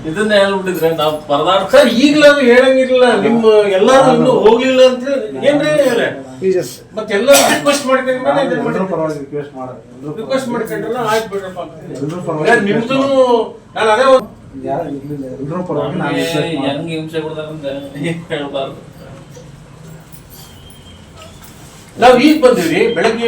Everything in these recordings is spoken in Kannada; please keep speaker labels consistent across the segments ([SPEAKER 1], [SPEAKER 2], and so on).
[SPEAKER 1] ಇದನ್ನ ಹೇಳ್ಬಿಟ್ಟಿದ್ರೆ ನಾವು ಪರದಾಡ
[SPEAKER 2] ಸರ್ ಈಗಲಾದ್ರು ಹೇಳಂಗಿರ್ಲಿಲ್ಲ. ನಿಮ್ಮ ಎಲ್ಲಾರು ಇನ್ನೂ ಹೋಗ್ಲಿಲ್ಲ ಅಂತ ಏನ್ರಿ ಮತ್ತೆಲ್ಲ ರಿಕ್ವೆಸ್ಟ್ ಮಾಡ್ಕೊಂಡ್ರೆ ರಿಕ್ವೆಸ್ಟ್ ಮಾಡ್ಕೊಂಡ್ರಲ್ಲ ಆಯ್ತು ಬಿಡ್ರಪ್ಪ. ನಿಮ್ದು ನಾನು ಅದೇ
[SPEAKER 1] ಹೆಂಗ್ ಹಿಂಸೆ ಕೊಡ್ತಾರಂತ ಹೇಳ್ಬಾರ್ದು.
[SPEAKER 2] ನಾವು ಈಗ ಬಂದಿವ್ರಿ ಬೆಳಗ್ಗೆ.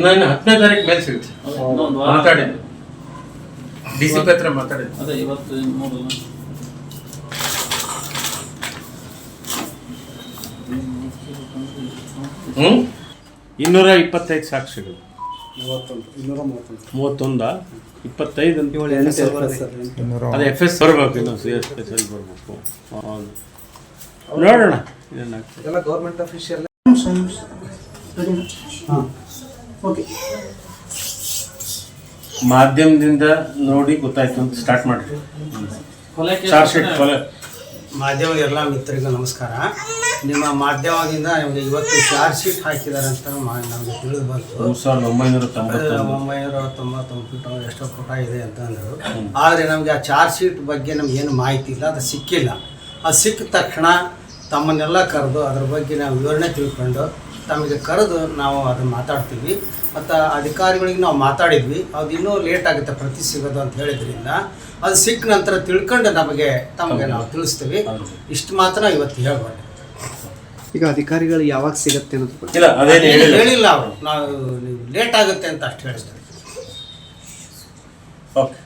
[SPEAKER 2] ನಾನು 10ನೇ ತಾರೀಕು ಮೇಲೆ ಸಿಗುತ್ತೆ ಮಾತಾಡಿದ್ದು. DCP ಹತ್ರ ಮಾತಾಡಿದ್ದು.
[SPEAKER 1] ಅದೇ ಇವತ್ತು
[SPEAKER 2] 225 ಸಾಕ್ಷಿಗಳು. 31 25 ಅಂತ ಅದೇ FS ಬರಬೇಕು. ಇನ್ನು ಸ್ಪೆಷಲ್ ಬರಬೇಕು. ನೋಡೋಣ
[SPEAKER 3] ಎಲ್ಲ ಗೌರ್ಮೆಂಟ್ ಅಫಿಷಿಯಲ್.
[SPEAKER 2] ಮಾಧ್ಯಮದಿಂದ ನೋಡಿ ಗೊತ್ತಾಯ್ತು ಅಂತ ಸ್ಟಾರ್ಟ್ ಮಾಡ್ರಿ. ಚಾರ್ಜ್ ಶೀಟ್ ಕೊಲೆ.
[SPEAKER 3] ಮಾಧ್ಯಮದ ಎಲ್ಲ ಮಿತ್ರರಿಗೂ ನಮಸ್ಕಾರ. ನಿಮ್ಮ ಮಾಧ್ಯಮದಿಂದ ನಿಮಗೆ ಇವತ್ತು ಚಾರ್ಜ್ ಶೀಟ್ ಹಾಕಿದ್ದಾರೆ ಅಂತ ನಮಗೆ ತಿಳಿದು ಬಂತು.
[SPEAKER 2] 1999
[SPEAKER 3] ಎಷ್ಟೋ ಪುಟ ಇದೆ ಅಂತ ಅಂದರು. ಆದರೆ ನಮಗೆ ಆ ಚಾರ್ಜ್ ಶೀಟ್ ಬಗ್ಗೆ ನಮ್ಗೆ ಏನು ಮಾಹಿತಿ ಇಲ್ಲ, ಅದು ಸಿಕ್ಕಿಲ್ಲ. ಅದು ಸಿಕ್ಕ ತಕ್ಷಣ ತಮ್ಮನ್ನೆಲ್ಲ ಕರೆದು ಅದ್ರ ಬಗ್ಗೆ ನಾವು ವಿವರಣೆ ತಿಳ್ಕೊಂಡು ತಮಗೆ ಕರೆದು ನಾವು ಅದನ್ನು ಮಾತಾಡ್ತೀವಿ. ಮತ್ತು ಅಧಿಕಾರಿಗಳಿಗೆ ನಾವು ಮಾತಾಡಿದ್ವಿ. ಅದು ಇನ್ನೂ ಲೇಟ್ ಆಗುತ್ತೆ ಪ್ರತಿ ಸಿಗೋದು ಅಂತ ಹೇಳಿದ್ರಿಂದ ಅದು ಸಿಕ್ಕ ನಂತರ ತಿಳ್ಕೊಂಡು ತಮಗೆ ನಾವು ತಿಳಿಸ್ತೀವಿ. ಇಷ್ಟು ಮಾತ್ರ ಇವತ್ತು ಹೇಳ್ಬಾರ್ದು.
[SPEAKER 4] ಈಗ ಅಧಿಕಾರಿಗಳು ಯಾವಾಗ ಸಿಗುತ್ತೆ ಅನ್ನೋದು
[SPEAKER 3] ಹೇಳಿಲ್ಲ ಅವರು. ನಾವು ಲೇಟ್ ಆಗುತ್ತೆ ಅಂತ ಅಷ್ಟು ಹೇಳಿದ್ದಾರೆ.
[SPEAKER 2] ಓಕೆ.